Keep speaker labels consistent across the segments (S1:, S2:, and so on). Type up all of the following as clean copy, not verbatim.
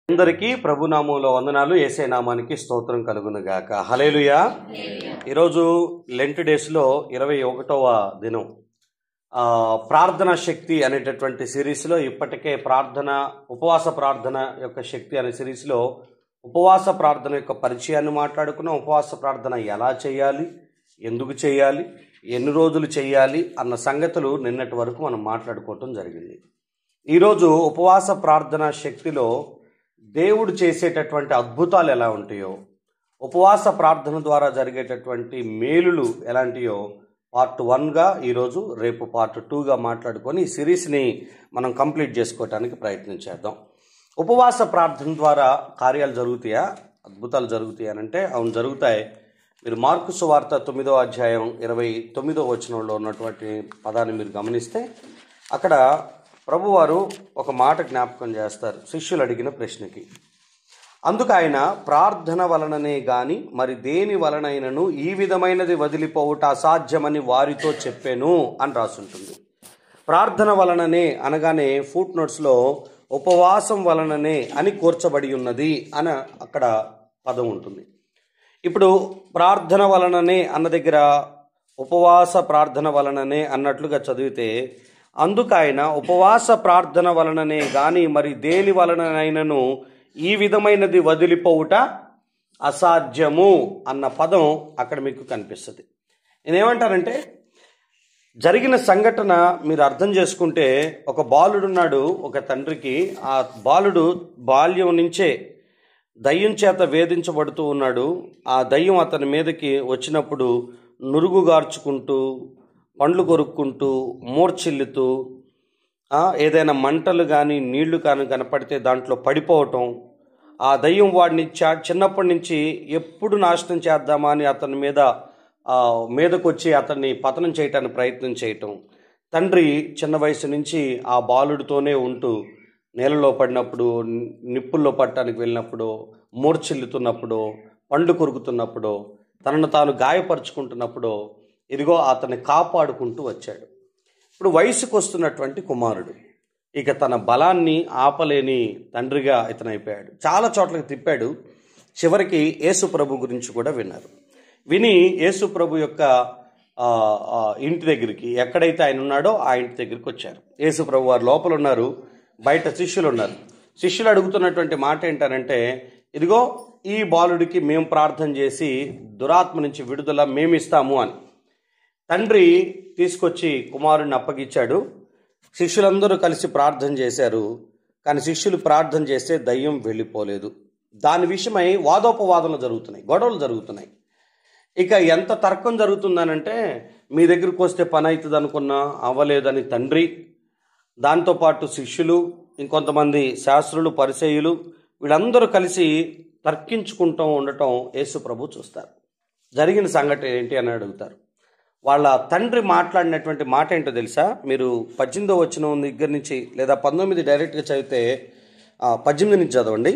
S1: అందరికీ ప్రభునామంలో వందనాలు. యేసే నామానికి స్తోత్రం కలుగును గాక. హల్లెలూయా. ఈరోజు లెంట్ డేస్లో 21వ దినం. ప్రార్థన శక్తి అనేటటువంటి సిరీస్లో ఇప్పటికే ఉపవాస ప్రార్థన యొక్క శక్తి అనే సిరీస్లో ఉపవాస ప్రార్థన యొక్క పరిచయాన్ని మాట్లాడుకున్నాం. ఉపవాస ప్రార్థన ఎలా చేయాలి, ఎందుకు చేయాలి, ఎన్ని రోజులు చేయాలి అన్న సంగతులు నిన్నటి వరకు మనం మాట్లాడుకోవటం జరిగింది. ఈరోజు ఉపవాస ప్రార్థన శక్తిలో దేవుడు చేసేటటువంటి అద్భుతాలు ఎలా ఉంటాయో, ఉపవాస ప్రార్థన ద్వారా జరిగేటటువంటి మేలులు ఎలాంటియో పార్ట్ 1గా ఈరోజు, రేపు పార్ట్ 2గా మాట్లాడుకొని ఈ సిరీస్ని మనం కంప్లీట్ చేసుకోవడానికి ప్రయత్నం చేద్దాం. ఉపవాస ప్రార్థన ద్వారా కార్యాలు జరుగుతాయా, అద్భుతాలు జరుగుతాయి అని అంటే అవును, జరుగుతాయి. మీరు మార్కు సువార్త 9వ అధ్యాయం 29వ వచనంలో ఉన్నటువంటి పదాన్ని మీరు గమనిస్తే అక్కడ ప్రభువారు ఒక మాట జ్ఞాపకం చేస్తారు శిష్యులు అడిగిన ప్రశ్నకి. అందుకు ఆయన, ప్రార్థన వలననే గాని మరి దేని వలనైనను ఈ విధమైనది వదిలిపోవుట అసాధ్యమని వారితో చెప్పాను అని రాసుంటుంది. ప్రార్థన వలననే అనగానే ఫుట్ నోట్స్లో ఉపవాసం వలననే అని కూర్చబడి ఉన్నది అని అక్కడ పదం ఉంటుంది. ఇప్పుడు ప్రార్థన వలననే అన్న దగ్గర ఉపవాస ప్రార్థన వలననే అన్నట్లుగా చదివితే, అందుకు ఆయన ఉపవాస ప్రార్థన వలననే గాని మరి దేని వలననైనను ఈ విధమైనది వదిలిపోవుట అసాధ్యము అన్న పదం అక్కడ మీకు కనిపిస్తుంది. నేనేమంటానంటే, జరిగిన సంఘటన మీరు అర్థం చేసుకుంటే, ఒక బాలుడున్నాడు ఒక తండ్రికి. ఆ బాలుడు బాల్యం నుంచే దయ్యం చేత వేధించబడుతూ ఉన్నాడు. ఆ దయ్యం అతని మీదకి వచ్చినప్పుడు నురుగు గార్చుకుంటూ, పండ్లు కొరుక్కుంటూ, మూర్ఛిల్లుతూ, ఏదైనా మంటలు కానీ నీళ్లు కానీ కనపడితే దాంట్లో పడిపోవటం, ఆ దయ్యం వాడిని చిన్నప్పటి నుంచి ఎప్పుడు నాశనం చేద్దామా అని అతని మీదకొచ్చి అతన్ని పతనం చేయటానికి ప్రయత్నం చేయటం. తండ్రి చిన్న వయసు నుంచి ఆ బాలుడితోనే ఉంటూ నేలలో పడినప్పుడు, నిప్పుల్లో పట్టడానికి వెళ్ళినప్పుడు, మూర్ఛిల్లుతున్నప్పుడు, పండ్లు కొరుకుతున్నప్పుడు, తనను తాను గాయపరుచుకుంటున్నప్పుడు ఇదిగో అతన్ని కాపాడుకుంటూ వచ్చాడు. ఇప్పుడు వయసుకు వస్తున్నటువంటి కుమారుడు ఇక తన బలాన్ని ఆపలేని తండ్రిగా ఇతనైపోయాడు. చాలా చోట్లకి తిప్పాడు. చివరికి యేసు ప్రభు గురించి కూడా విన్నారు. విని యేసు ప్రభు యొక్క ఇంటి దగ్గరికి, ఎక్కడైతే ఆయన ఉన్నాడో ఆ ఇంటి దగ్గరికి వచ్చారు. యేసు ప్రభు వారు లోపల ఉన్నారు, బయట శిష్యులు ఉన్నారు. శిష్యులు అడుగుతున్నటువంటి మాట ఏంటనంటే, ఇదిగో ఈ బాలుడికి మేము ప్రార్థన చేసి దురాత్మ నుంచి విడుదల మేమిస్తాము అని. తండ్రి తీసుకొచ్చి కుమారుడిని అప్పగిచ్చాడు. శిష్యులందరూ కలిసి ప్రార్థన చేశారు. కానీ శిష్యులు ప్రార్థన చేస్తే దయ్యం వెళ్ళిపోలేదు. దాని విషయమై వాదోపవాదనలు జరుగుతున్నాయి, గొడవలు జరుగుతున్నాయి. ఇక ఎంత తర్కం జరుగుతుందనంటే, మీ దగ్గరకు వస్తే పని అవుతుంది అనుకున్నా అవ్వలేదని తండ్రి, దాంతోపాటు శిష్యులు, ఇంకొంతమంది శాస్త్రులు, పరిసయ్యులు, వీళ్ళందరూ కలిసి తర్కించుకుంటూ ఉండటం యేసు ప్రభు చూస్తారు. జరిగిన సంఘటన ఏంటి అని అడుగుతారు. వాళ్ళ తండ్రి మాట్లాడినటువంటి మాట ఏంటో తెలుసా? మీరు 18వ వచనం దగ్గర నుంచి లేదా 19 డైరెక్ట్గా చదివితే 18 నుంచి చదవండి.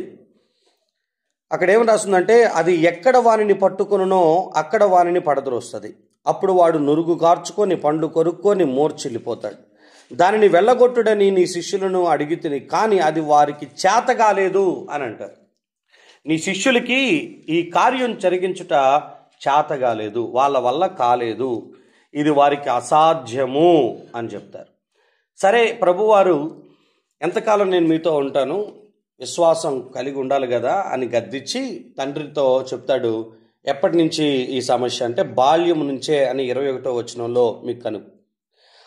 S1: అక్కడ ఏమి రాస్తుందంటే, అది ఎక్కడ వానిని పట్టుకొనునో అక్కడ వానిని పడద్రోస్తుంది. అప్పుడు వాడు నురుగు కార్చుకొని పండ్లు కొరుక్కొని మూర్ఛిల్లిపోతాడు. దానిని వెళ్ళగొట్టుడని నీ శిష్యులను అడిగితిని, కానీ అది వారికి చేత కాలేదు అని అంటారు. నీ శిష్యులకి ఈ కార్యం జరిగించుట చేత కాలేదు, వాళ్ళ వల్ల కాలేదు, ఇది వారికి అసాధ్యము అని చెప్తారు. సరే, ప్రభువారు ఎంతకాలం నేను మీతో ఉంటాను, విశ్వాసం కలిగి ఉండాలి కదా అని గద్దించి తండ్రితో చెప్తాడు. ఎప్పటి నుంచి ఈ సమస్య అంటే, బాల్యం నుంచే అని 21వ వచనంలో మీకు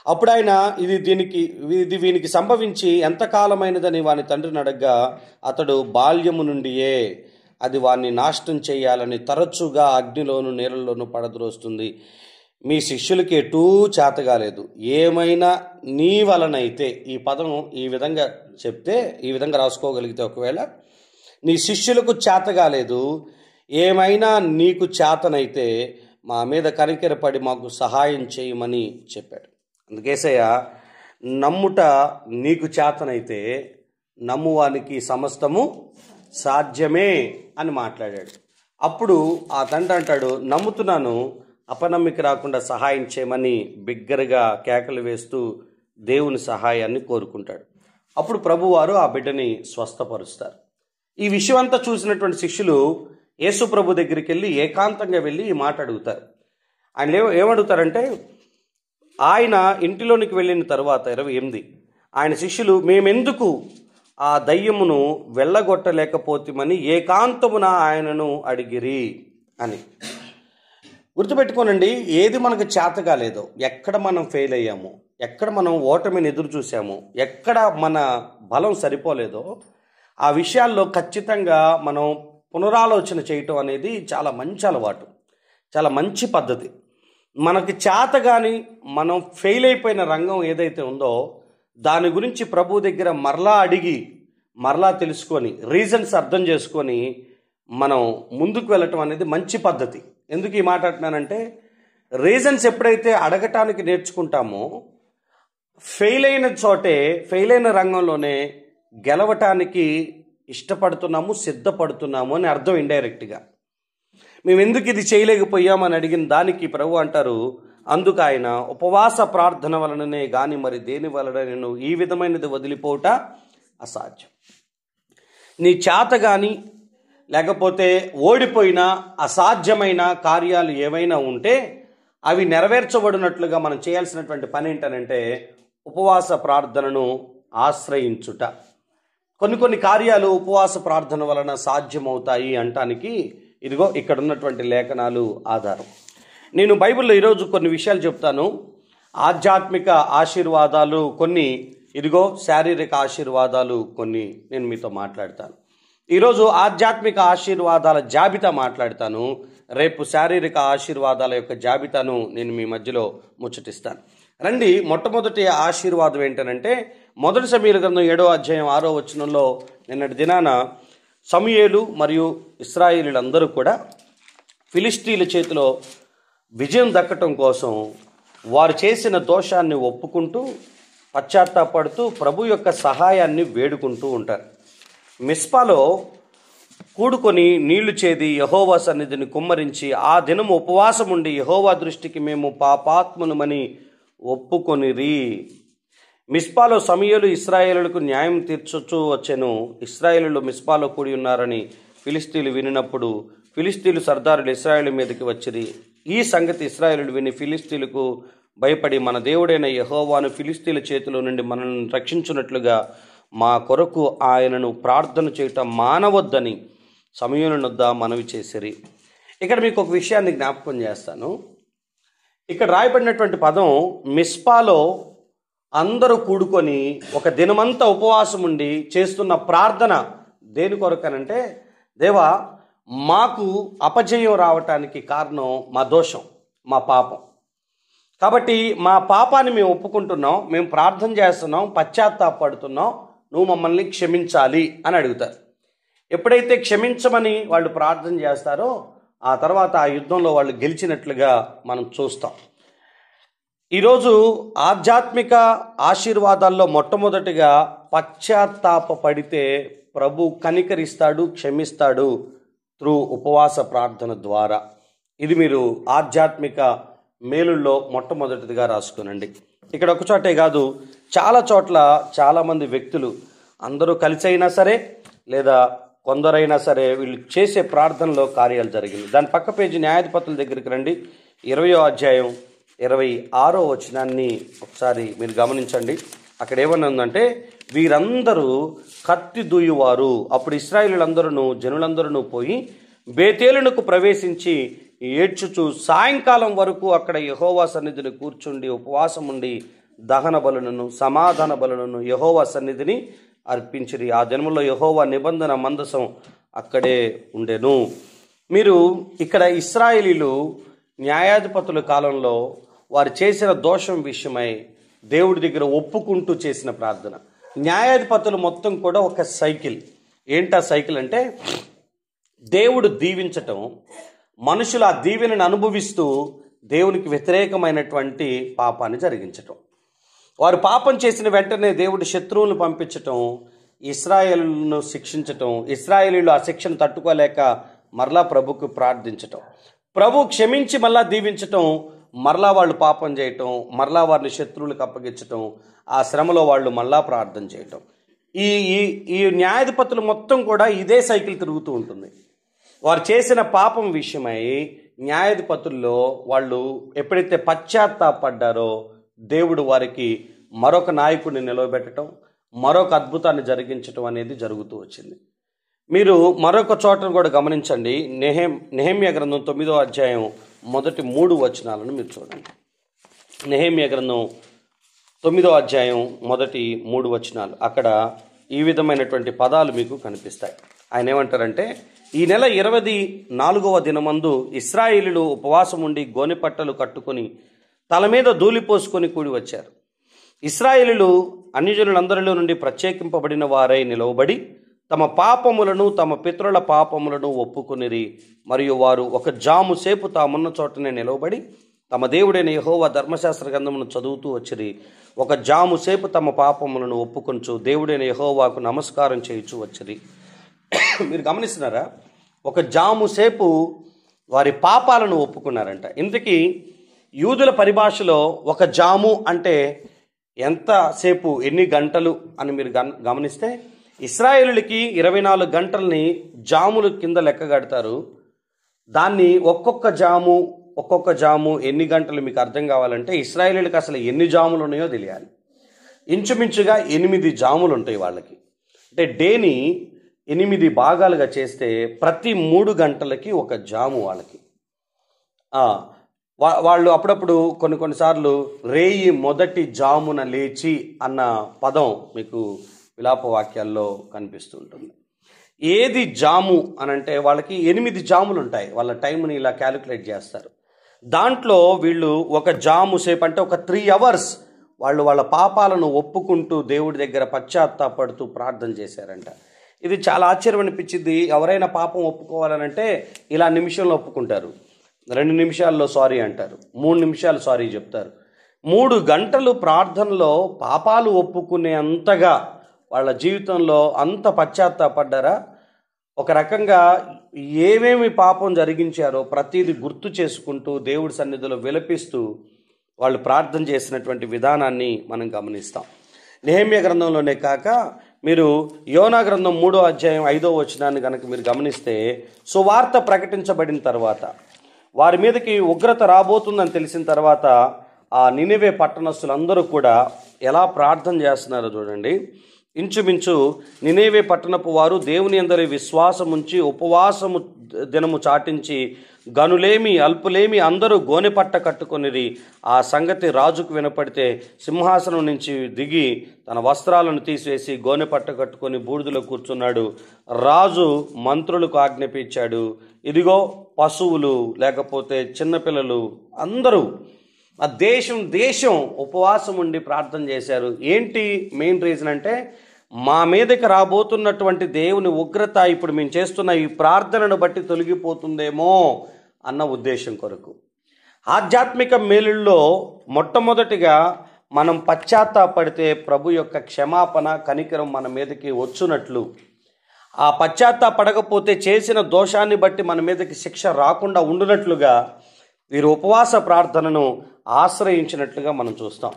S1: అప్పుడు ఆయన ఇది వీనికి సంభవించి ఎంతకాలమైనదని వాని తండ్రిని అడగ్గా, అతడు బాల్యము నుండియే అది వాడిని నాశనం చేయాలని తరచుగా అగ్నిలోను నీళ్ళలోనూ పడద్రోస్తుంది. మీ శిష్యులకి ఎటూ చేతగాలేదు, ఏమైనా నీ వలనైతే, ఈ పదం ఈ విధంగా చెప్తే, ఈ విధంగా రాసుకోగలిగితే, ఒకవేళ నీ శిష్యులకు చేతగాలేదు, ఏమైనా నీకు చేతనైతే మా మీద కనికెరపడి మాకు సహాయం చేయమని చెప్పాడు. అందుకేసయ్య, నమ్ముట నీకు చేతనైతే నమ్మువానికి సమస్తము సాధ్యమే అని మాట్లాడాడు. అప్పుడు ఆ తండ్రి అంటాడు, నమ్ముతున్నాను, అపనమ్మిక రాకుండా సహాయం చేయమని బిగ్గరగా కేకలు వేస్తూ దేవుని సహాయాన్ని కోరుకుంటాడు. అప్పుడు ప్రభువారు ఆ బిడ్డని స్వస్థపరుస్తారు. ఈ విషయం అంతా చూసినటువంటి శిష్యులు యేసు ప్రభు దగ్గరికి వెళ్ళి ఏకాంతంగా వెళ్ళి ఈ మాట అడుగుతారు. ఆయన ఏమడుగుతారంటే, ఆయన ఇంటిలోనికి వెళ్ళిన తర్వాత 28 ఆయన శిష్యులు మేమెందుకు ఆ దయ్యమును వెళ్ళగొట్టలేకపోతామని ఏకాంతమున ఆయనను అడిగిరి అని. గుర్తుపెట్టుకోనండి, ఏది మనకు చేత కాలేదో, ఎక్కడ మనం ఫెయిల్ అయ్యామో, ఎక్కడ మనం ఓటమిని ఎదురు చూసామో, ఎక్కడ మన బలం సరిపోలేదో ఆ విషయాల్లో ఖచ్చితంగా మనం పునరాలోచన చేయటం అనేది చాలా మంచి అలవాటు, చాలా మంచి పద్ధతి. మనకి చేత కానీ మనం ఫెయిల్ అయిపోయిన రంగం ఏదైతే ఉందో దాని గురించి ప్రభు దగ్గర మరలా అడిగి మరలా తెలుసుకొని రీజన్స్ అర్థం చేసుకొని మనం ముందుకు వెళ్ళటం అనేది మంచి పద్ధతి. ఎందుకు ఈ మాట అంటున్నానంటే, రీజన్స్ ఎప్పుడైతే అడగటానికి నేర్చుకుంటామో ఫెయిల్ అయిన చోటే, ఫెయిల్ అయిన రంగంలోనే గెలవటానికి ఇష్టపడుతున్నాము, సిద్ధపడుతున్నాము అని అర్థం ఇండైరెక్ట్గా. మేము ఎందుకు ఇది చేయలేకపోయామని అడిగిన దానికి ప్రభు అంటారు, అందుకు ఆయన ఉపవాస ప్రార్థన వలననే గాని మరి దేని వలన నేను ఈ విధమైనది వదిలిపోవట అసాధ్యం. నీ చేత కానీ లేకపోతే ఓడిపోయిన అసాధ్యమైన కార్యాలు ఏవైనా ఉంటే అవి నెరవేర్చబడినట్లుగా మనం చేయాల్సినటువంటి పని ఏంటనంటే ఉపవాస ప్రార్థనను ఆశ్రయించుట. కొన్ని కార్యాలు ఉపవాస ప్రార్థన వలన సాధ్యమవుతాయి అంటానికి ఇదిగో ఇక్కడ ఉన్నటువంటి లేఖనాలు ఆధారం. నేను బైబిల్లో ఈరోజు కొన్ని విషయాలు చెప్తాను. ఆధ్యాత్మిక ఆశీర్వాదాలు కొన్ని, ఇదిగో శారీరక ఆశీర్వాదాలు కొన్ని నేను మీతో మాట్లాడతాను. ఈరోజు ఆధ్యాత్మిక ఆశీర్వాదాల జాబితా మాట్లాడతాను, రేపు శారీరక ఆశీర్వాదాల యొక్క జాబితాను నేను మీ మధ్యలో ముచ్చటిస్తాను. రండి, మొట్టమొదటి ఆశీర్వాదం ఏంటనంటే మొదటి సమూయేలు గ్రంథం 7వ అధ్యాయం 6వ వచనంలో నిన్నటి దినాన సమూయేలు మరియు ఇశ్రాయేలీయులందరూ కూడా ఫిలిష్తీయుల చేతిలో విజయం దక్కటం కోసం వారు చేసిన దోషాన్ని ఒప్పుకుంటూ పశ్చాత్తాపడుతూ ప్రభు యొక్క సహాయాన్ని వేడుకుంటూ ఉంటారు. మిస్పాలో కూడుకొని నీళ్లు చేది యెహోవా సన్నిధిని కుమ్మరించి ఆ దినము ఉపవాసం ఉండి యెహోవా దృష్టికి మేము పాపాత్ములమని ఒప్పుకొనిరి. మిస్పాలో సమూయేలు ఇశ్రాయేలులకు న్యాయం తీర్చుచూ వచ్చెను. ఇశ్రాయేలు మిస్పాలో కూడి ఉన్నారని ఫిలిష్తీయులు వినినప్పుడు ఫిలిష్తీయులు సర్దారులు ఇశ్రాయేలు మీదకి వచ్చిరి. ఈ సంగతి ఇశ్రాయేలు విని ఫిలిష్తీయులకు భయపడి మన దేవుడైన యెహోవాను ఫిలిష్తీయుల చేతిలో నుండి మనల్ని రక్షించున్నట్లుగా మా కొరకు ఆయనను ప్రార్థన చేయటం మానవద్దని సమూయేలు వద్ద మనవి చేసిరి. ఇక్కడ మీకు ఒక విషయాన్ని జ్ఞాపకం చేస్తాను. ఇక్కడ రాయబడినటువంటి పదం మిస్పాలో అందరూ కూడుకొని ఒక దినమంతా ఉపవాసం ఉండి చేస్తున్న ప్రార్థన దేని కొరకనంటే, దేవా మాకు అపజయం రావటానికి కారణం మా దోషం, మా పాపం. కాబట్టి మా పాపాన్ని మేము ఒప్పుకుంటున్నాం, మేము ప్రార్థన చేస్తున్నాం, పశ్చాత్తాపడుతున్నాం, నువ్వు మమ్మల్ని క్షమించాలి అని అడుగుతారు. ఎప్పుడైతే క్షమించమని వాళ్ళు ప్రార్థన చేస్తారో ఆ తర్వాత ఆ యుద్ధంలో వాళ్ళు గెలిచినట్లుగా మనం చూస్తాం. ఈరోజు ఆధ్యాత్మిక ఆశీర్వాదాల్లో మొట్టమొదటిగా పశ్చాత్తాపడితే ప్రభు కనికరిస్తాడు, క్షమిస్తాడు త్రూ ఉపవాస ప్రార్థన ద్వారా. ఇది మీరు ఆధ్యాత్మిక మేలుల్లో మొట్టమొదటిదిగా రాసుకునండి. ఇక్కడ ఒక చోటే కాదు, చాలా చోట్ల చాలామంది వ్యక్తులు అందరూ కలిసి అయినా సరే లేదా కొందరైనా సరే వీళ్ళు చేసే ప్రార్థనలో కార్యాలు జరిగింది. దాని పక్క పేజీ న్యాయాధిపతుల దగ్గరికి రండి. 20వ అధ్యాయం 26వ వచనాన్ని ఒకసారి మీరు గమనించండి. అక్కడ ఏమన్నా ఉందంటే, వీరందరూ కత్తి దూయువారు. అప్పుడు ఇశ్రాయేలులందరూ జనులందరూ పోయి బేతేలునకు ప్రవేశించి ఏడ్చుచు సాయంకాలం వరకు అక్కడ యెహోవా సన్నిధిని కూర్చుండి ఉపవాసం ఉండి దహన బలులను సమాధాన బలులను యెహోవా సన్నిధిని అర్పించిరి. ఆ దినములో యెహోవా నిబంధన మందసం అక్కడే ఉండెను. మీరు ఇక్కడ ఇశ్రాయేలీలు న్యాయాధిపతుల కాలంలో వారు చేసిన దోషం విషయమై దేవుడి దగ్గర ఒప్పుకుంటూ చేసిన ప్రార్థన. న్యాయాధిపతులు మొత్తం కూడా ఒక సైకిల్. ఏంటా సైకిల్ అంటే, దేవుడు దీవించటం, మనుషులు ఆ దీవెనను అనుభవిస్తూ దేవునికి వ్యతిరేకమైనటువంటి పాపాన్ని జరిగించటం. వారు పాపం చేసిన వెంటనే దేవుడు శత్రువులను పంపించటం, ఇశ్రాయేలును శిక్షించటం, ఇశ్రాయేలీలు ఆ శిక్షను తట్టుకోలేక మరలా ప్రభుకు ప్రార్థించటం, ప్రభు క్షమించి మరలా దీవించటం, మరలా వాళ్ళు పాపం చేయటం, మరలా వారిని శత్రువులకు అప్పగించటం, ఆ శ్రమలో వాళ్ళు మరలా ప్రార్థన చేయటం. ఈ ఈ ఈ న్యాయాధిపతులు మొత్తం కూడా ఇదే సైకిల్ తిరుగుతూ ఉంటుంది. వారు చేసిన పాపం విషయమై న్యాయాధిపతుల్లో వాళ్ళు ఎప్పుడైతే పశ్చాత్తాపడ్డారో దేవుడు వారికి మరొక నాయకుడిని నిలవబెట్టడం, మరొక అద్భుతాన్ని జరిగించడం అనేది జరుగుతూ వచ్చింది. మీరు మరొక చోటను కూడా గమనించండి. నెహెమ్యా గ్రంథం 9వ అధ్యాయం మొదటి 3 వచనాలను మీరు చూడండి. నెహెమ్యా గ్రంథం 9వ అధ్యాయం మొదటి 3 వచనాలు. అక్కడ ఈ విధమైనటువంటి పదాలు మీకు కనిపిస్తాయి. ఆయన ఏమంటారంటే, ఈ నెల 24వ దినమందు ఇశ్రాయేలీయులు ఉపవాసం ఉండి గోనెపట్టలు కట్టుకొని తల మీద ధూళిపోసుకొని కూడి వచ్చారు. ఇశ్రాయేలీయులు అన్యజనులందరిలో నుండి ప్రత్యేకింపబడిన వారై నిలవబడి తమ పాపములను తమ పితరుల పాపములను ఒప్పుకొనిరి. మరియు వారు ఒక జాము సేపు తామున్న చోటనే నిలవబడి తమ దేవుడైన యెహోవా ధర్మశాస్త్ర గ్రంథమును చదువుతూ వచ్చిరి. ఒక జాము సేపు తమ పాపములను ఒప్పుకొంచు దేవుడైన యెహోవాకు నమస్కారం చేయుచు వచ్చిరి. మీరు గమనిస్తున్నారా? ఒక జాము సేపు వారి పాపాలను ఒప్పుకున్నారంట. ఇంతకీ యూదుల పరిభాషలో ఒక జాము అంటే ఎంతసేపు, ఎన్ని గంటలు అని మీరు గమనిస్తే ఇశ్రాయేలులకి 24 గంటల్ని జాములు కింద లెక్క కడతారు. దాన్ని ఒక్కొక్క జాము ఎన్ని గంటలు మీకు అర్థం కావాలంటే ఇశ్రాయేలులకి అసలు ఎన్ని జాములు ఉన్నాయో తెలియాలి. ఇంచుమించుగా 8 జాములు ఉంటాయి వాళ్ళకి. అంటే డేని 8 భాగాలుగా చేస్తే ప్రతి 3 గంటలకి ఒక జాము వాళ్ళకి. వాళ్ళు అప్పుడప్పుడు కొన్నిసార్లు రేయి మొదటి జామున లేచి అన్న పదం మీకు విలాప వాక్యాల్లో కనిపిస్తూ ఉంటుంది. ఏది జాము అనంటే వాళ్ళకి 8 జాములు ఉంటాయి. వాళ్ళ టైంని ఇలా క్యాలిక్యులేట్ చేస్తారు. దాంట్లో వీళ్ళు ఒక జాము సేపు అంటే ఒక 3 అవర్స్ వాళ్ళు వాళ్ళ పాపాలను ఒప్పుకుంటూ దేవుడి దగ్గర పశ్చాత్తాపడుతూ ప్రార్థన చేశారంట. ఇది చాలా ఆశ్చర్యం అనిపించింది. ఎవరైనా పాపం ఒప్పుకోవాలనంటే ఇలా నిమిషంలో ఒప్పుకుంటారు, 2 నిమిషాల్లో సారీ అంటారు, 3 నిమిషాలు సారీ చెప్తారు. 3 గంటలు ప్రార్థనలో పాపాలు ఒప్పుకునే అంతగా వాళ్ళ జీవితంలో అంత పశ్చాత్తాపడ్డారా? ఒక రకంగా ఏమేమి పాపం జరిగించారో ప్రతిదీ గుర్తు చేసుకుంటూ దేవుడి సన్నిధిలో విలపిస్తూ వాళ్ళు ప్రార్థన చేసినటువంటి విధానాన్ని మనం గమనిస్తాం. నెహెమ్యా గ్రంథంలోనే కాక మీరు యోనా గ్రంథం 3వ అధ్యాయం 5వ వచనాన్ని కనుక మీరు గమనిస్తే, సువార్త ప్రకటించబడిన తర్వాత వారి మీదకి ఉగ్రత రాబోతుందని తెలిసిన తర్వాత ఆ నినివే పట్టణస్తులందరూ కూడా ఎలా ప్రార్థన చేస్తున్నారో చూడండి. ఇంచుమించు నినివే పట్టణపు వారు దేవుని అందరి విశ్వాసముంచి ఉపవాసము దినము చాటించి గనులేమి అల్పులేమి అందరూ గోనెపట్ట కట్టుకొనిరి. ఆ సంగతి రాజుకు వినపడితే సింహాసనం నుంచి దిగి తన వస్త్రాలను తీసివేసి గోనెపట్ట కట్టుకొని బూడిదలో కూర్చున్నాడు. రాజు మంత్రులకు ఆజ్ఞాపించాడు, ఇదిగో పశువులు లేకపోతే చిన్నపిల్లలు అందరూ ఆ దేశం ఉపవాసం ఉండి ప్రార్థన చేశారు. ఏంటి మెయిన్ రీజన్ అంటే, మా మీదకి రాబోతున్నటువంటి దేవుని ఉగ్రత ఇప్పుడు మేము చేస్తున్న ఈ ప్రార్థనను బట్టి తొలగిపోతుందేమో అన్న ఉద్దేశం కొరకు. ఆధ్యాత్మిక మేలుల్లో మొట్టమొదటిగా మనం పశ్చాత్తాపడితే ప్రభు యొక్క క్షమాపణ కనికరం మన మీదకి వచ్చునట్లు, ఆ పశ్చాత్తాపడకపోతే చేసిన దోషాన్ని బట్టి మన మీదకి శిక్ష రాకుండా ఉండునట్లుగా వీరు ఉపవాస ప్రార్థనను ఆశ్రయించినట్లుగా మనం చూస్తాం.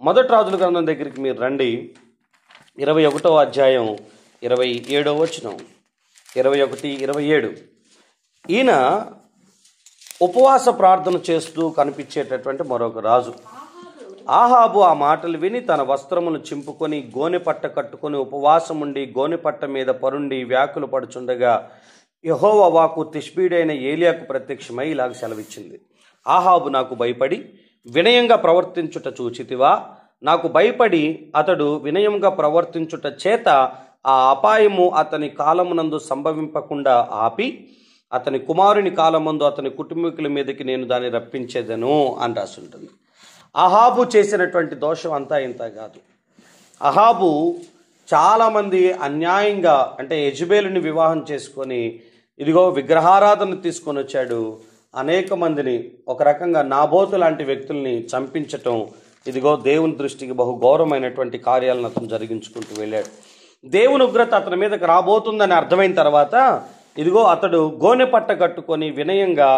S1: మొదటి రాజుల గ్రంథం దగ్గరికి మీరు రండి. 21వ అధ్యాయం 27వ వచనం, 21-27. ఈయన ఉపవాస ప్రార్థన చేస్తూ కనిపించేటటువంటి మరొక రాజు. ఆహాబు ఆ మాటలు విని తన వస్త్రమును చింపుకొని గోనెపట్ట కట్టుకొని ఉపవాసం ఉండి గోనెపట్ట మీద పరుండి వ్యాకులు పడుచుండగా యెహోవా వాక్కు తిష్బీడైన ఏలియాకు ప్రత్యక్షమై ఇలాగ సెలవిచ్చింది. ఆహాబు నాకు భయపడి వినయంగా ప్రవర్తించుట చూచితివా? నాకు భయపడి అతడు వినయంగా ప్రవర్తించుట చేత ఆ అపాయము అతని కాలమునందు సంభవింపకుండా ఆపి అతని కుమారుని కాలమందు అతని కుటుంబీకుల మీదకి నేను దాన్ని రప్పించేదను అని రాసుంటుంది. అహాబు చేసినటువంటి దోషం అంతా ఇంత కాదు. అహాబు చాలామంది అన్యాయంగా అంటే యెజబేలుని వివాహం చేసుకొని ఇదిగో విగ్రహారాధన తీసుకొని వచ్చాడు. అనేక మందిని ఒక రకంగా నాబోతు లాంటి వ్యక్తుల్ని చంపించటం ఇదిగో దేవుని దృష్టికి బహు ఘోరమైనటువంటి కార్యాలను అతను జరిగించుకుంటూ వెళ్ళాడు. దేవుని ఉగ్రత అతని మీదకి రాబోతుందని అర్థమైన తర్వాత ఇదిగో అతడు గోనెపట్ట కట్టుకొని వినయంగా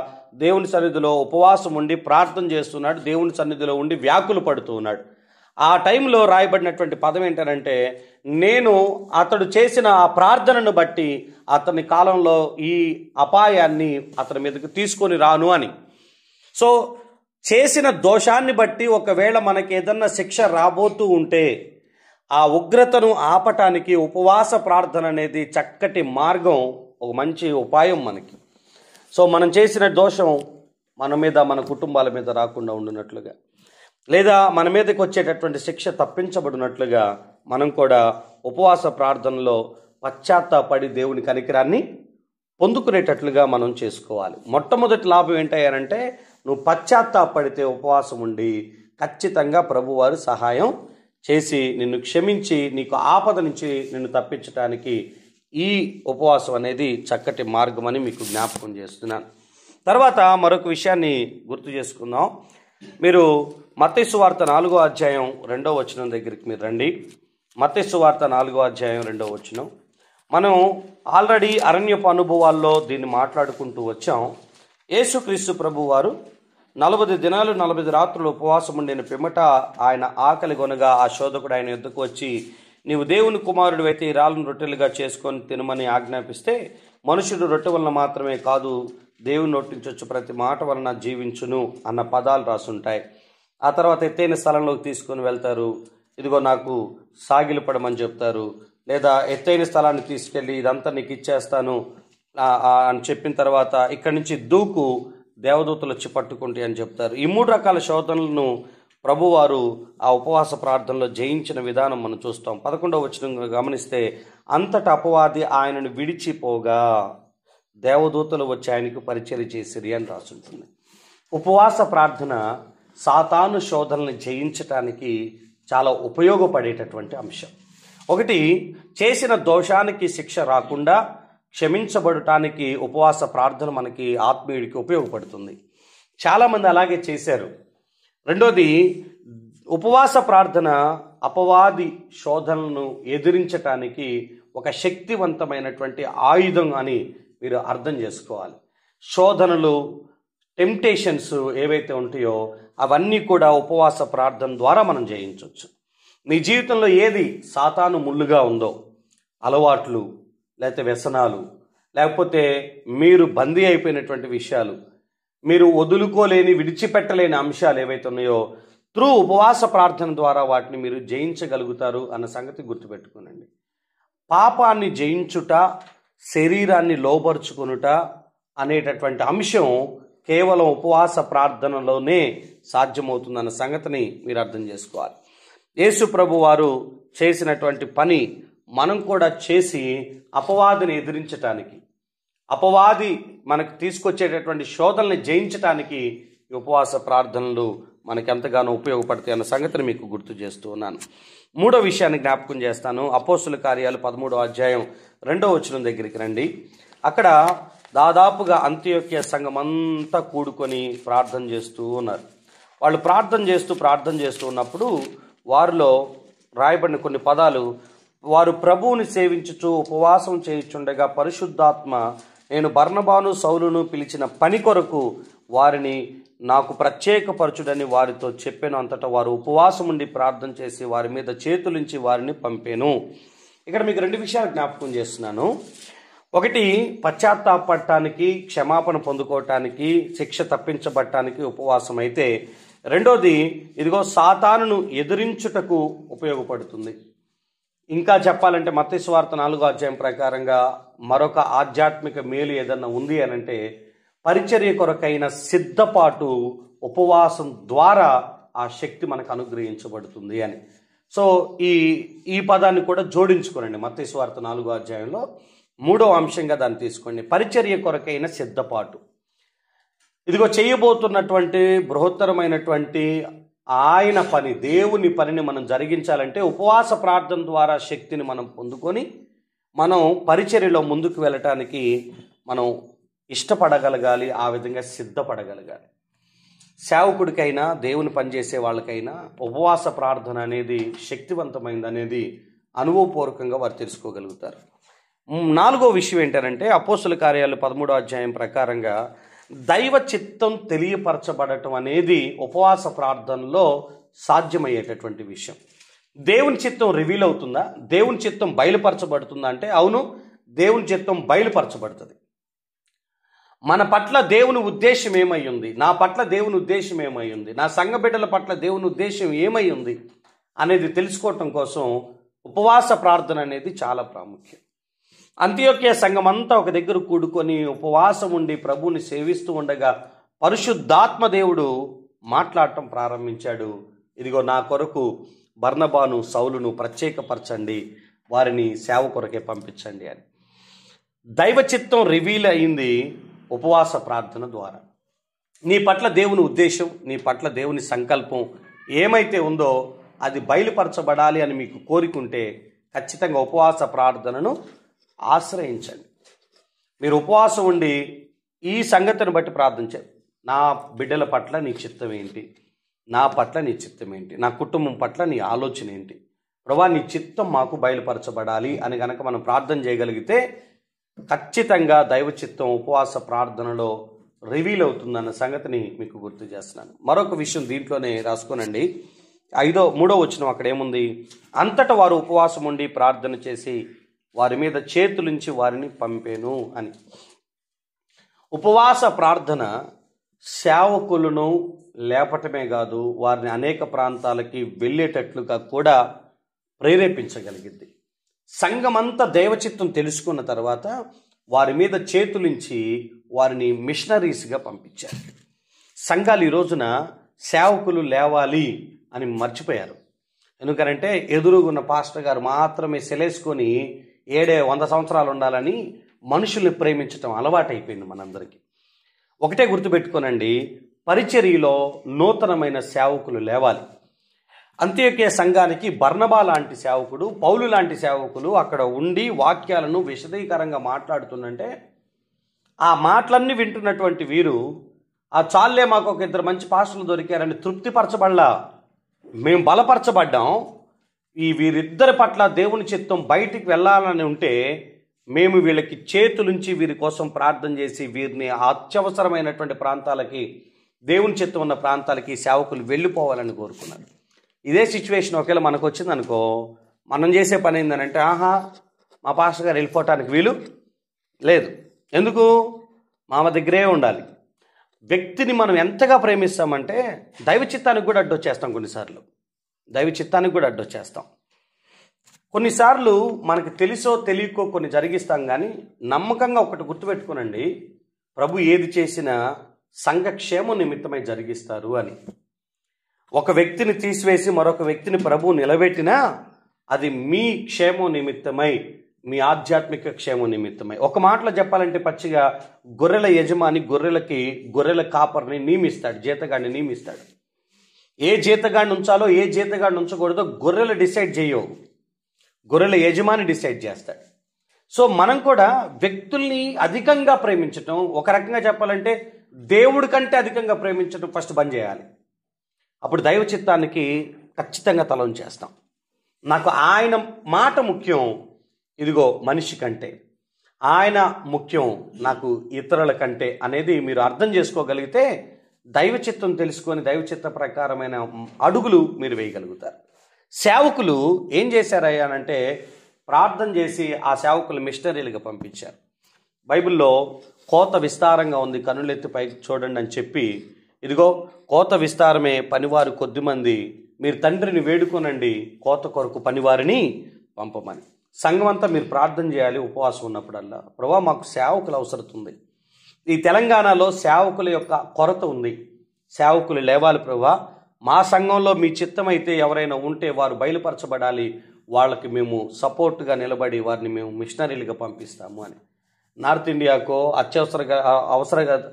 S1: దేవుని సన్నిధిలో ఉపవాసం ఉండి ప్రార్థన చేస్తున్నాడు. దేవుని సన్నిధిలో ఉండి వ్యాకులు పడుతూ ఉన్నాడు. ఆ టైంలో రాయబడినటువంటి పదం ఏంటంటే, నేను అతడు చేసిన ఆ ప్రార్థనను బట్టి అతని కాలంలో ఈ అపాయాన్ని అతని మీదకి తీసుకొని రాను అని. సో చేసిన దోషాన్ని బట్టి ఒకవేళ మనకి ఏదన్నా శిక్ష రాబోతూ ఉంటే ఆ ఉగ్రతను ఆపటానికి ఉపవాస ప్రార్థన అనేది చక్కటి మార్గం, ఒక మంచి ఉపాయం మనకి. సో మనం చేసిన దోషం మన మీద, మన కుటుంబాల మీద రాకుండా ఉండినట్లుగా, లేదా మన మీదకి వచ్చేటటువంటి శిక్ష తప్పించబడినట్లుగా మనం కూడా ఉపవాస ప్రార్థనలో పశ్చాత్తాపడి దేవుని కనికరాన్ని పొందుకునేటట్లుగా మనం చేసుకోవాలి. మొట్టమొదటి లాభం ఏంటంటే, నువ్వు పశ్చాత్తాపడితే ఉపవాసం ఉండి ఖచ్చితంగా ప్రభువారు సహాయం చేసి నిన్ను క్షమించి నీకు ఆపద నుంచి నిన్ను తప్పించడానికి ఈ ఉపవాసం అనేది చక్కటి మార్గం అని మీకు జ్ఞాపకం చేస్తున్నాను. తర్వాత మరొక విషయాన్ని గుర్తు చేసుకుందాం. మీరు మత్తయి సువార్త 4వ అధ్యాయం 2వ వచనం దగ్గరికి మీరు రండి. మత్తయి సువార్త 4వ అధ్యాయం 2వ వచనం. మనం ఆల్రెడీ అరణ్యపు అనుభవాల్లో దీన్ని మాట్లాడుకుంటూ వచ్చాం. యేసుక్రీస్తు ప్రభు వారు 40 దినాలు 40 రాత్రులు ఉపవాసం ఉండిన పిమ్మట ఆయన ఆకలి కొనగా ఆ శోధకుడు ఆయన యొద్దకు వచ్చి, నీవు దేవుని కుమారుడు అయితే ఈ రాళ్ళను రొట్టెలుగా చేసుకొని తినమని ఆజ్ఞాపిస్తే, మనుషుడు రొట్టె వలన మాత్రమే కాదు దేవుని నోటి నుంచి వచ్చే ప్రతి మాట వలన జీవించును అన్న పదాలు రాసుంటాయి. ఆ తర్వాత ఎత్తైన స్థలంలోకి తీసుకొని వెళ్తారు. ఇదిగో నాకు సాగిలు పడమని చెప్తారు, లేదా ఎత్తైన స్థలాన్ని తీసుకెళ్ళి ఇదంతా నీకు ఇచ్చేస్తాను అని చెప్పిన తర్వాత ఇక్కడి నుంచి దూకు, దేవదూతలు వచ్చి పట్టుకుంటే అని చెప్తారు. ఈ 3 రకాల శోధనలను ప్రభువారు ఆ ఉపవాస ప్రార్థనలో జయించిన విధానం మనం చూస్తాం. 11వ వచనం గమనిస్తే, అంతటా అపవాది ఆయనను విడిచిపోగా దేవదూతలు వచ్చి ఆయనకు పరిచర్య చేసిరి అని రాసుంటుంది. ఉపవాస ప్రార్థన సాతాను శోధనలను జయించటానికి చాలా ఉపయోగపడేటటువంటి అంశం. ఒకటి, చేసిన దోషానికి శిక్ష రాకుండా క్షమించబడటానికి ఉపవాస ప్రార్థన మనకి ఆత్మీయుడికి ఉపయోగపడుతుంది. చాలామంది అలాగే చేశారు. రెండోది, ఉపవాస ప్రార్థన అపవాది శోధనలను ఎదిరించటానికి ఒక శక్తివంతమైనటువంటి ఆయుధం అని మీరు అర్థం చేసుకోవాలి. శోధనలు, టెంప్టేషన్స్ ఏవైతే ఉంటాయో అవన్నీ కూడా ఉపవాస ప్రార్థన ద్వారా మనం జయించవచ్చు. మీ జీవితంలో ఏది సాతాను ముళ్ళుగా ఉందో, అలవాట్లు, లేకపోతే వ్యసనాలు, లేకపోతే మీరు బందీ అయిపోయినటువంటి విషయాలు, మీరు వదులుకోలేని, విడిచిపెట్టలేని అంశాలు ఏవైతే ఉన్నాయో, త్రూ ఉపవాస ప్రార్థన ద్వారా వాటిని మీరు జయించగలుగుతారు అన్న సంగతి గుర్తుపెట్టుకోనండి. పాపాన్ని జయించుట, శరీరాన్ని లోబరుచుకొనుట అనేటటువంటి అంశం కేవలం ఉపవాస ప్రార్థనలోనే సాధ్యమవుతుందన్న సంగతిని మీరు అర్థం చేసుకోవాలి. యేసు ప్రభు వారు చేసినటువంటి పని మనం కూడా చేసి అపవాదిని ఎదిరించటానికి, అపవాది మనకు తీసుకొచ్చేటటువంటి శోధనల్ని జయించటానికి ఈ ఉపవాస ప్రార్థనలు మనకి ఎంతగానో ఉపయోగపడతాయి అన్న సంగతిని మీకు గుర్తు చేస్తూ ఉన్నాను. 3వ విషయాన్ని జ్ఞాపకం చేస్తాను. అపోస్తుల కార్యాలు 13వ అధ్యాయం 2వ వచనం దగ్గరికి రండి. అక్కడ దాదాపుగా అంత్యోక్య సంఘం అంతా కూడుకొని ప్రార్థన చేస్తూ ఉన్నారు. వాళ్ళు ప్రార్థన చేస్తూ ఉన్నప్పుడు వారిలో రాయబడిన కొన్ని పదాలు, వారు ప్రభువుని సేవించుచు ఉపవాసం చేయుచుండగా పరిశుద్ధాత్మ నేను బర్నబాను సౌలును పిలిచిన పని కొరకు వారిని నాకు ప్రత్యేకపరచుడని వారితో చెప్పాను. అంతటా వారు ఉపవాసం ఉండి ప్రార్థన చేసి వారి మీద చేతులుంచి వారిని పంపాను. ఇక్కడ మీకు 2 విషయాలు జ్ఞాపకం చేస్తున్నాను. ఒకటి, పశ్చాత్తాపడటానికి, క్షమాపణ పొందుకోవటానికి, శిక్ష తప్పించబడటానికి ఉపవాసం అయితే, రెండోది ఇదిగో సాతానును ఎదిరించుటకు ఉపయోగపడుతుంది. ఇంకా చెప్పాలంటే మత్తయి సువార్త 4వ అధ్యాయం ప్రకారంగా మరొక ఆధ్యాత్మిక మేలు ఏదన్నా ఉంది అనంటే, పరిచర్య కొరకైన సిద్ధపాటు ఉపవాసం ద్వారా ఆ శక్తి మనకు అనుగ్రహించబడుతుంది అని. సో ఈ పదాన్ని కూడా జోడించుకోనండి. మత్తయి సువార్త 4వ అధ్యాయంలో 3వ అంశంగా దాన్ని తీసుకోండి. పరిచర్య కొరకైన సిద్ధపాటు. ఇదిగో చేయబోతున్నటువంటి బృహత్తరమైనటువంటి ఆయన పని, దేవుని పనిని మనం జరిగించాలంటే ఉపవాస ప్రార్థన ద్వారా శక్తిని మనం పొందుకొని మనం పరిచర్యలో ముందుకు వెళ్ళటానికి మనం ఇష్టపడగలగాలి, ఆ విధంగా సిద్ధపడగలగాలి. సేవకుడికైనా దేవుని పనిచేసే వాళ్ళకైనా ఉపవాస ప్రార్థన అనేది శక్తివంతమైంది అనేది అనుభవపూర్వకంగా వారు తెలుసుకోగలుగుతారు. 4వ విషయం ఏంటంటే, అపోస్తుల కార్యాలు 13వ అధ్యాయం ప్రకారంగా దైవ చిత్తం తెలియపరచబడటం అనేది ఉపవాస ప్రార్థనలో సాధ్యమయ్యేటటువంటి విషయం. దేవుని చిత్తం రివీల్ అవుతుందా, దేవుని చిత్తం బయలుపరచబడుతుందా అంటే అవును, దేవుని చిత్తం బయలుపరచబడుతుంది. మన పట్ల దేవుని ఉద్దేశం ఏమై ఉంది, నా పట్ల దేవుని ఉద్దేశం ఏమై ఉంది, నా సంఘ బిడ్డల పట్ల దేవుని ఉద్దేశం ఏమై ఉంది అనేది తెలుసుకోవటం కోసం ఉపవాస ప్రార్థన అనేది చాలా ప్రాముఖ్యం. అంత్యోక్య సంఘం అంతా ఒక దగ్గర కూడుకొని ఉపవాసం ఉండి ప్రభువుని సేవిస్తూ ఉండగా పరిశుద్ధాత్మ దేవుడు మాట్లాడటం ప్రారంభించాడు. ఇదిగో నా కొరకు బర్నబాను సౌలును ప్రత్యేకపరచండి, వారిని సేవ కొరకే పంపించండి అని. దైవ చిత్తం రివీల్ అయింది ఉపవాస ప్రార్థన ద్వారా. నీ పట్ల దేవుని ఉద్దేశం, నీ పట్ల దేవుని సంకల్పం ఏమైతే ఉందో అది బయలుపరచబడాలి అని మీకు కోరికుంటే ఖచ్చితంగా ఉపవాస ప్రార్థనను ఆశ్రయించండి. మీరు ఉపవాసం ఉండి ఈ సంగతిని బట్టి ప్రార్థించారు. నా బిడ్డల పట్ల నీ చిత్తం ఏంటి, నా పట్ల నీ చిత్తం ఏంటి, నా కుటుంబం పట్ల నీ ఆలోచన ఏంటి, ప్రభువా నీ చిత్తం మాకు బయలుపరచబడాలి అని కనుక మనం ప్రార్థన చేయగలిగితే ఖచ్చితంగా దైవ చిత్తం ఉపవాస ప్రార్థనలో రివీల్ అవుతుందన్న సంగతిని మీకు గుర్తు చేస్తున్నాను. మరొక విషయం దీంట్లోనే రాసుకోనండి. 3వ వచనం అక్కడ ఏముంది, అంతటా వారు ఉపవాసం ఉండి ప్రార్థన చేసి వారి మీద చేతులుంచి వారిని పంపేను అని. ఉపవాస ప్రార్థన సేవకులను లేపటమే కాదు, వారిని అనేక ప్రాంతాలకి వెళ్ళేటట్లుగా కూడా ప్రేరేపించగలిగింది. సంఘమంతా దైవచిత్తం తెలుసుకున్న తర్వాత వారి మీద చేతులించి వారిని మిషనరీస్గా పంపించారు. సంఘాలు ఈ రోజున సేవకులు లేవాలి అని మర్చిపోయారు. ఎందుకనంటే ఎదురుగున్న పాస్టర్ గారు మాత్రమే సెలేసుకొని 100 సంవత్సరాలు ఉండాలని మనుషుల్ని ప్రేమించటం అలవాటైపోయింది మనందరికీ. ఒకటే గుర్తుపెట్టుకోనండి, పరిచర్యలో నూతనమైన సేవకులు లేవాలి. అంత్యోక్య సంఘానికి బర్నబా లాంటి సేవకుడు, పౌలు లాంటి సేవకులు అక్కడ ఉండి వాక్యాలను విశదీకరంగా మాట్లాడుతుందంటే ఆ మాటలన్నీ వింటున్నటువంటి వీరు ఆ చాలే మాకు ఒక 2 మంచి పాస్టర్లు దొరికారని తృప్తిపరచబడలా, మేము బలపరచబడ్డాం, వీరిద్దరి పట్ల దేవుని చిత్తం బయటికి వెళ్ళాలని ఉంటే మేము వీళ్ళకి చేతులుంచి వీరి కోసం ప్రార్థన చేసి వీరిని అత్యవసరమైనటువంటి ప్రాంతాలకి, దేవుని చిత్తం ఉన్న ప్రాంతాలకి సేవకులు వెళ్ళిపోవాలని కోరుకున్నారు. ఇదే సిచ్యువేషన్ ఒకవేళ మనకు వచ్చింది అనుకో, మనం చేసే పని ఏంటంటే మా పాస్టర్ గారు వెళ్ళిపోవటానికి వీలు లేదు, ఎందుకు మామ దగ్గరే ఉండాలి. వ్యక్తిని మనం ఎంతగా ప్రేమిస్తామంటే దైవ చిత్తానికి కూడా అడ్డొచ్చేస్తాం. కొన్నిసార్లు దైవ చిత్తానికి కూడా అడ్డొచ్చేస్తాం. కొన్నిసార్లు మనకు తెలుసో తెలియకో కొన్ని జరిగిస్తాం, కానీ నమ్మకంగా ఒకటి గుర్తుపెట్టుకోనండి, ప్రభు ఏది చేసినా సంఘక్షేమం నిమిత్తమై జరిగిస్తారు అని. ఒక వ్యక్తిని తీసివేసి మరొక వ్యక్తిని ప్రభు నిలబెట్టినా అది మీ క్షేమం నిమిత్తమై, మీ ఆధ్యాత్మిక క్షేమం నిమిత్తమై. ఒక మాటలో చెప్పాలంటే పచ్చిగా గొర్రెల యజమాని గొర్రెల కాపర్ని నియమిస్తాడు, జీతగాడిని నియమిస్తాడు. ఏ జీతగాడిని ఉంచాలో ఏ జీతగాడిని ఉంచకూడదో గొర్రెలు డిసైడ్ చేయవు, గొర్రెల యజమాని డిసైడ్ చేస్తాడు. సో మనం కూడా వ్యక్తుల్ని అధికంగా ప్రేమించటం, ఒక రకంగా చెప్పాలంటే దేవుడి కంటే అధికంగా ప్రేమించడం ఫస్ట్ బంద్ చేయాలి. అప్పుడు దైవ చిత్తానికి ఖచ్చితంగా తల ఉంచేస్తాం. నాకు ఆయన మాట ముఖ్యం, ఇదిగో మనిషి కంటే ఆయన ముఖ్యం నాకు ఇతరుల కంటే అనేది మీరు అర్థం చేసుకోగలిగితే దైవ చిత్తం తెలుసుకొని దైవ చిత్త ప్రకారమైన అడుగులు మీరు వేయగలుగుతారు. సేవకులు ఏం చేశారయ్యా అంటే ప్రార్థన చేసి ఆ సేవకులు మిషనరీలుగా పంపించారు. బైబిల్లో కోత విస్తారంగా ఉంది, కనులెత్తి పైకి చూడండి అని చెప్పి, ఇదిగో కోత విస్తారమే, పనివారు కొద్దిమంది, మీరు తండ్రిని వేడుకోనండి కోత కొరకు పనివారిని పంపమని. సంఘం అంతా మీరు ప్రార్థన చేయాలి ఉపవాసం ఉన్నప్పుడల్లా, ప్రభువా మాకు సేవకుల అవసరం ఉంది, ఈ తెలంగాణలో సేవకుల యొక్క కొరత ఉంది, సేవకులు లేవాలి ప్రభువా, మా సంఘంలో మీ చిత్తం అయితే ఎవరైనా ఉంటే వారు బయలుపరచబడాలి, వాళ్ళకి మేము సపోర్ట్గా నిలబడి వారిని మేము మిషనరీలుగా పంపిస్తాము అని. నార్త్ ఇండియాకో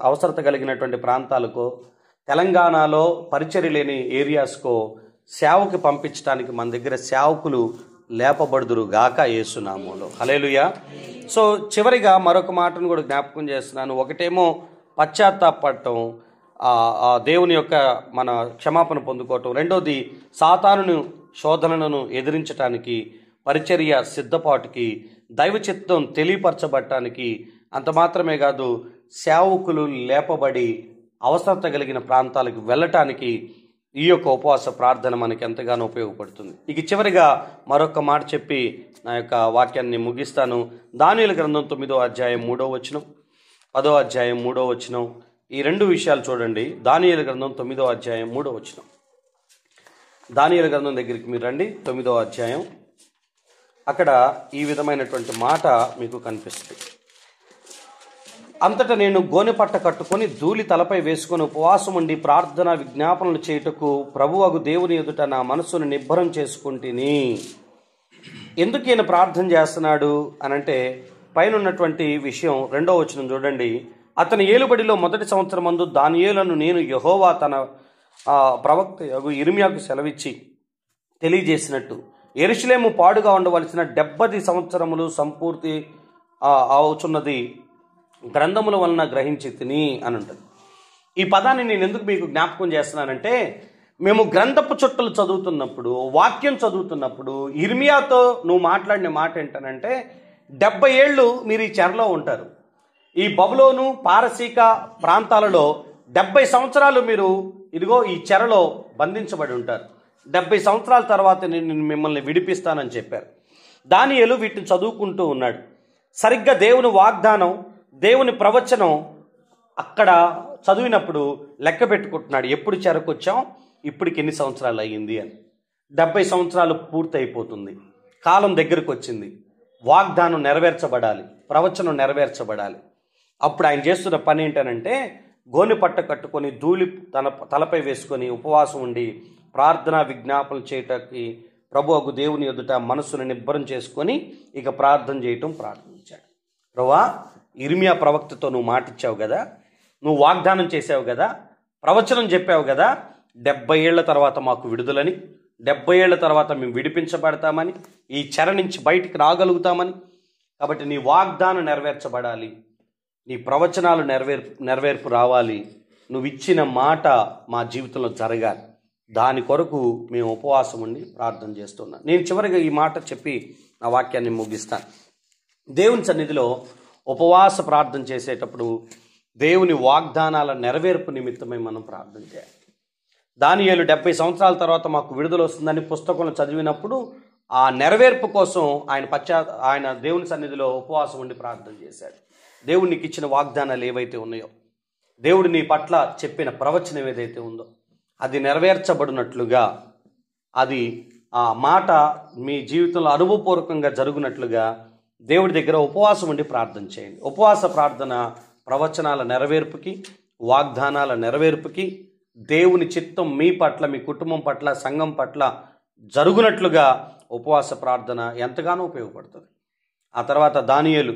S1: అవసరత కలిగినటువంటి ప్రాంతాలకో, తెలంగాణలో పరిచర్య లేని ఏరియాస్కో సేవకి పంపించడానికి మన దగ్గర సేవకులు లేపబడుదురు గాక యేసునామములో. హల్లెలూయా. సో చివరిగా మరొక మాటను కూడా జ్ఞాపకం చేస్తున్నాను. ఒకటేమో పశ్చాత్తాపడటం, దేవుని యొక్క మన క్షమాపణ పొందుకోవటం. రెండోది సాతానును శోధనలను ఎదిరించటానికి, పరిచర్య సిద్ధపాటుకి, దైవ చిత్తం తెలియపరచబడటానికి. అంత మాత్రమే కాదు, సేవకులు లేపబడి అవసరత కలిగిన ప్రాంతాలకు వెళ్ళటానికి ఈ యొక్క ఉపవాస ప్రార్థన మనకి ఎంతగానో ఉపయోగపడుతుంది. ఇక చివరిగా మరొక మాట చెప్పి నా యొక్క వాక్యాన్ని ముగిస్తాను. దానియేలు గ్రంథం 9వ అధ్యాయం 3వ వచనం, 10వ అధ్యాయం 3వ వచనం, ఈ రెండు విషయాలు చూడండి. దానియేలు గ్రంథం 9వ అధ్యాయం 3వ వచనం. దానియేలు గ్రంథం దగ్గరికి మీరు రండి, 9వ అధ్యాయం. అక్కడ ఈ విధమైనటువంటి మాట మీకు కనిపిస్తుంది. అంతటా నేను గోనెపట్ట కట్టుకొని ధూళి తలపై వేసుకొని ఉపవాసం ఉండి ప్రార్థన విజ్ఞాపనలు చేయుటకు ప్రభువగు దేవుని ఎదుట నా మనసును నిబ్బరం చేసుకుంటుని. ఎందుకు ఈయన ప్రార్థన చేస్తున్నాడు అనంటే పైన ఉన్నటువంటి విషయం 2వ వచనం చూడండి. అతని ఏలుబడిలో మొదటి సంవత్సరమందు దానియేలును నేను యెహోవా తన ప్రవక్త యిర్మీయాకు సెలవిచ్చి తెలియజేసినట్టు యెరూషలేము పాడుగా ఉండవలసిన 70 సంవత్సరములు సంపూర్తి అవుతున్నది గ్రంథముల వలన గ్రహించి తిని అని ఉంటుంది. ఈ పదాన్ని నేను ఎందుకు మీకు జ్ఞాపకం చేస్తున్నానంటే, మేము గ్రంథపు చుట్టలు చదువుతున్నప్పుడు, వాక్యం చదువుతున్నప్పుడు యిర్మీయాతో నువ్వు మాట్లాడిన మాట ఏంటనంటే 70 ఏళ్ళు మీరు ఈ చెరలో ఉంటారు. ఈ బబులోను పారసీక ప్రాంతాలలో 70 సంవత్సరాలు మీరు ఇదిగో ఈ చెరలో బంధించబడి ఉంటారు. 70 సంవత్సరాల తర్వాత నేను మిమ్మల్ని విడిపిస్తానని చెప్పారు. దానియేలు వీటిని చదువుకుంటూ ఉన్నాడు. సరిగ్గా దేవుని వాగ్దానం, దేవుని ప్రవచనం అక్కడ చదివినప్పుడు లెక్క పెట్టుకుంటున్నాడు. ఎప్పుడు చెరకొచ్చాం, ఇప్పటికి ఎన్ని సంవత్సరాలు అయ్యింది అని. 70 సంవత్సరాలు పూర్తయిపోతుంది. కాలం దగ్గరకు వచ్చింది. వాగ్దానం నెరవేర్చబడాలి, ప్రవచనం నెరవేర్చబడాలి. అప్పుడు ఆయన చేస్తున్న పని ఏంటనంటే గోనెపట్ట కట్టుకొని ధూళి తలపై వేసుకొని ఉపవాసం ఉండి ప్రార్థనా విజ్ఞాపనలు చేయటానికి ప్రభువగు దేవుని ఎదుట మనసును నిబ్బరం చేసుకొని ఇక ప్రార్థన చేయటం ప్రారంభించాడు. ప్రభువా, యిర్మీయా ప్రవక్తతో నువ్వు మాటిచ్చావు కదా, నువ్వు వాగ్దానం చేసావు కదా, ప్రవచనం చెప్పావు కదా, 70 ఏళ్ల తర్వాత మాకు విడుదలని, 70 ఏళ్ల తర్వాత మేము విడిపించబడతామని, ఈ చెర నుంచి బయటికి రాగలుగుతామని. కాబట్టి నీ వాగ్దానం నెరవేర్చబడాలి, నీ ప్రవచనాలు నెరవేర్పు రావాలి, నువ్వు ఇచ్చిన మాట మా జీవితంలో జరగాలి. దాని కొరకు మేము ఉపవాసం ఉండి ప్రార్థన చేస్తున్నాం. నేను చివరిగా ఈ మాట చెప్పి నా వాక్యాన్ని ముగిస్తాను. దేవుని సన్నిధిలో ఉపవాస ప్రార్థన చేసేటప్పుడు దేవుని వాగ్దానాల నెరవేర్పు నిమిత్తమై మనం ప్రార్థన చేయాలి. దానియేలు 70 సంవత్సరాల తర్వాత మాకు విడుదల వస్తుందని పుస్తకంలో చదివినప్పుడు ఆ నెరవేర్పు కోసం ఆయన దేవుని సన్నిధిలో ఉపవాసం ఉండి ప్రార్థన చేశాడు. దేవుడు నీకు ఇచ్చిన వాగ్దానాలు ఏవైతే ఉన్నాయో, దేవుడు నీ పట్ల చెప్పిన ప్రవచనం ఏదైతే ఉందో అది నెరవేర్చబడినట్లుగా, అది ఆ మాట మీ జీవితంలో అనుభవపూర్వకంగా జరుగునట్లుగా దేవుడి దగ్గర ఉపవాసం ఉండి ప్రార్థన చేయండి. ఉపవాస ప్రార్థన ప్రవచనాల నెరవేర్పుకి, వాగ్దానాల నెరవేర్పుకి, దేవుని చిత్తం మీ పట్ల, మీ కుటుంబం పట్ల, సంఘం పట్ల జరుగునట్లుగా ఉపవాస ప్రార్థన ఎంతగానో ఉపయోగపడుతుంది. ఆ తర్వాత దానియేలు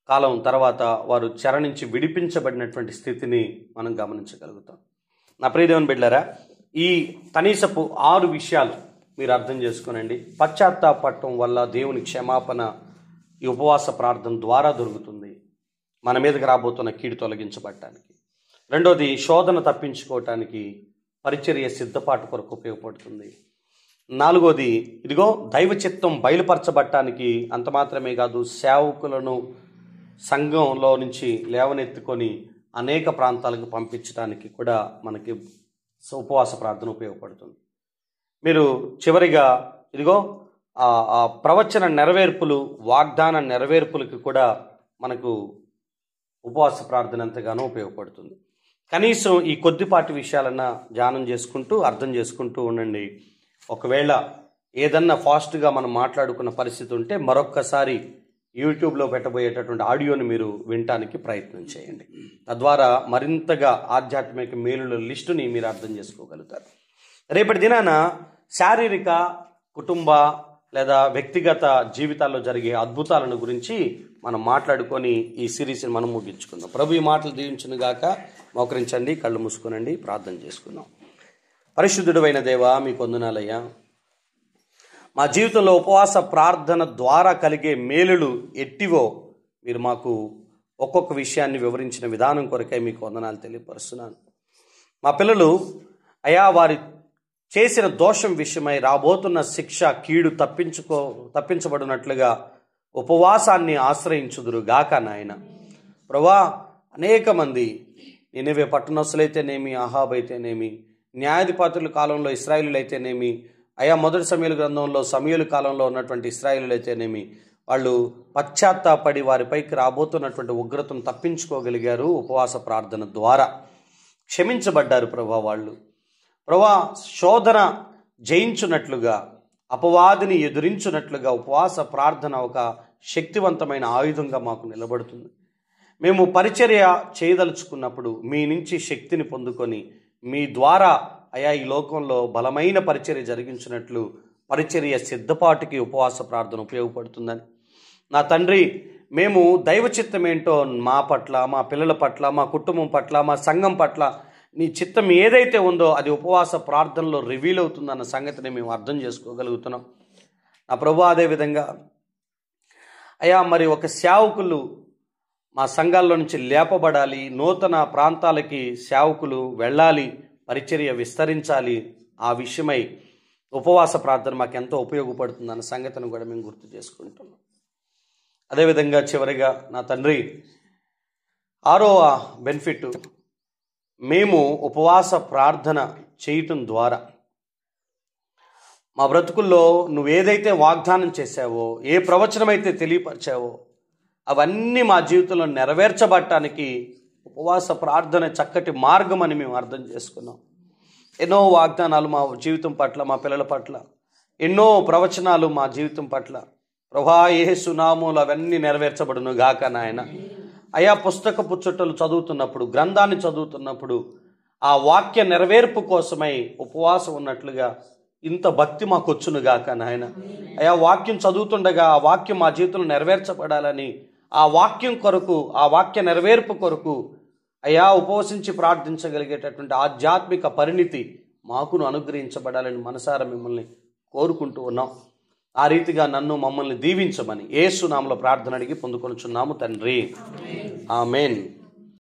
S1: కాలం తర్వాత వారు చెర నుంచి విడిపించబడినటువంటి స్థితిని మనం గమనించగలుగుతాం. నా ప్రియదేవుని బిడ్డలారా, ఈ కనీసపు 6 విషయాలు మీరు అర్థం చేసుకోనండి. పశ్చాత్తాపడటం వల్ల దేవుని క్షమాపణ ఈ ఉపవాస ప్రార్థన ద్వారా దొరుకుతుంది. మన మీదకి రాబోతున్న కీడు తొలగించబడటానికి. రెండోది, శోధన తప్పించుకోవటానికి పరిచర్య సిద్ధపాటు కొరకు ఉపయోగపడుతుంది. నాలుగోది, ఇదిగో దైవ చిత్తం బయలుపరచబడటానికి, అంత మాత్రమే కాదు, సేవకులను సంఘంలో నుంచి లేవనెత్తుకొని అనేక ప్రాంతాలకు పంపించడానికి కూడా మనకి ఉపవాస ప్రార్థన ఉపయోగపడుతుంది. మీరు చివరిగా ఇదిగో ఆ ప్రవచన నెరవేర్పులు, వాగ్దాన నెరవేర్పులకి కూడా మనకు ఉపవాస ప్రార్థన ఎంతగానో ఉపయోగపడుతుంది. కనీసం ఈ కొద్దిపాటి విషయాలన్నా ధ్యానం చేసుకుంటూ అర్థం చేసుకుంటూ ఉండండి. ఒకవేళ ఏదన్నా ఫాస్ట్గా మనం మాట్లాడుకున్న పరిస్థితి ఉంటే మరొక్కసారి యూట్యూబ్లో పెట్టబోయేటటువంటి ఆడియోని మీరు వినటానికి ప్రయత్నం చేయండి. తద్వారా మరింతగా ఆధ్యాత్మిక మేలుల లిస్టుని మీరు అర్థం చేసుకోగలుగుతారు. రేపటి దినాన శారీరక, కుటుంబ లేదా వ్యక్తిగత జీవితాల్లో జరిగే అద్భుతాలను గురించి మనం మాట్లాడుకొని ఈ సిరీస్ని మనం ముగించుకుందాం. ప్రభు ఈ మాటలు దీవించును గాక. మోకరించండి, కళ్ళు మూసుకునండి, ప్రార్థన చేసుకుందాం. పరిశుద్ధుడైన దేవా, మీకు వందనాలయ్యా. మా జీవితంలో ఉపవాస ప్రార్థన ద్వారా కలిగే మేలులు ఎట్టివో మీరు మాకు ఒక్కొక్క విషయాన్ని వివరించిన విధానం కొరకై మీకు వందనాలు తెలియపరుస్తున్నాను. మా పిల్లలు అయా వారి చేసిన దోషం విషయమై రాబోతున్న శిక్ష, కీడు తప్పించబడినట్లుగా ఉపవాసాన్ని ఆశ్రయించుదురు గాక నాయన. ప్రభా, అనేక మంది నినివే పట్టణస్తులైతేనేమి, అహాబ్ అయితేనేమి, న్యాయాధిపతుల కాలంలో ఇశ్రాయేలీయులు అయితేనేమి, అయా మొదటి సమూయేలు గ్రంథంలో సమూయేలు కాలంలో ఉన్నటువంటి ఇశ్రాయేలీయులు అయితేనేమి, వాళ్ళు పశ్చాత్తాపడి వారిపైకి రాబోతున్నటువంటి ఉగ్రతను తప్పించుకోగలిగారు ఉపవాస ప్రార్థన ద్వారా. క్షమించబడ్డారు ప్రభా. వాళ్ళు ప్రభా శోధన జయించున్నట్లుగా, అపవాదిని ఎదురించున్నట్లుగా ఉపవాస ప్రార్థన ఒక శక్తివంతమైన ఆయుధంగా మాకు నిలబడుతుంది. మేము పరిచర్య చేయదలుచుకున్నప్పుడు మీ నుంచి శక్తిని పొందుకొని మీ ద్వారా అయా ఈ లోకంలో బలమైన పరిచర్య జరిగించినట్లు పరిచర్య సిద్ధపాటుకి ఉపవాస ప్రార్థన ఉపయోగపడుతుందని నా తండ్రి, మేము దైవ చిత్తం ఏంటో మా పట్ల, మా పిల్లల పట్ల, మా కుటుంబం పట్ల, మా సంఘం పట్ల నీ చిత్తం ఏదైతే ఉందో అది ఉపవాస ప్రార్థనలో రివీల్ అవుతుందన్న సంగతిని మేము అర్థం చేసుకోగలుగుతున్నాం నా ప్రభు. అదేవిధంగా అయా మరి ఒక సేవకులు మా సంఘాల్లో నుంచి లేపబడాలి, నూతన ప్రాంతాలకి సేవకులు వెళ్ళాలి, పరిచర్య విస్తరించాలి. ఆ విషయమై ఉపవాస ప్రార్థన మాకు ఎంతో ఉపయోగపడుతుందన్న సంగతిని కూడా మేము గుర్తు చేసుకుంటున్నాం. అదేవిధంగా చివరిగా నా తండ్రి, 6వ బెనిఫిట్, మేము ఉపవాస ప్రార్థన చేయటం ద్వారా మా బ్రతుకుల్లో నువ్వేదైతే వాగ్దానం చేశావో, ఏ ప్రవచనమైతే తెలియపరిచావో అవన్నీ మా జీవితంలో నెరవేర్చబడటానికి ఉపవాస ప్రార్థన చక్కటి మార్గం అని మేము అర్థం చేసుకున్నాం. ఎన్నో వాగ్దానాలు మా జీవితం పట్ల, మా పిల్లల పట్ల, ఎన్నో ప్రవచనాలు మా జీవితం పట్ల ప్రభా యేసు నామములో అవన్నీ నెరవేర్చబడును గాక నాయన. అయా పుస్తకపు చుట్టలు చదువుతున్నప్పుడు, గ్రంథాన్ని చదువుతున్నప్పుడు ఆ వాక్య నెరవేర్పు కోసమై ఉపవాసం ఉన్నట్లుగా ఇంత భక్తి మాకు వచ్చును గాక నాయన. అయా వాక్యం చదువుతుండగా ఆ వాక్యం మా జీవితంలో నెరవేర్చబడాలని, ఆ వాక్యం కొరకు, ఆ వాక్య నెరవేర్పు కొరకు అయా ఉపవసించి ప్రార్థించగలిగేటటువంటి ఆధ్యాత్మిక పరిణితి మాకును అనుగ్రహించబడాలని మనసారా మిమ్మల్ని కోరుకుంటూ ఉన్నాం. ఆ రీతిగా నన్ను మమ్మల్ని దీవించమని యేసు నామములో ప్రార్థన అడిగి పొందుకొనుచున్నాము తండ్రి. ఆమేన్.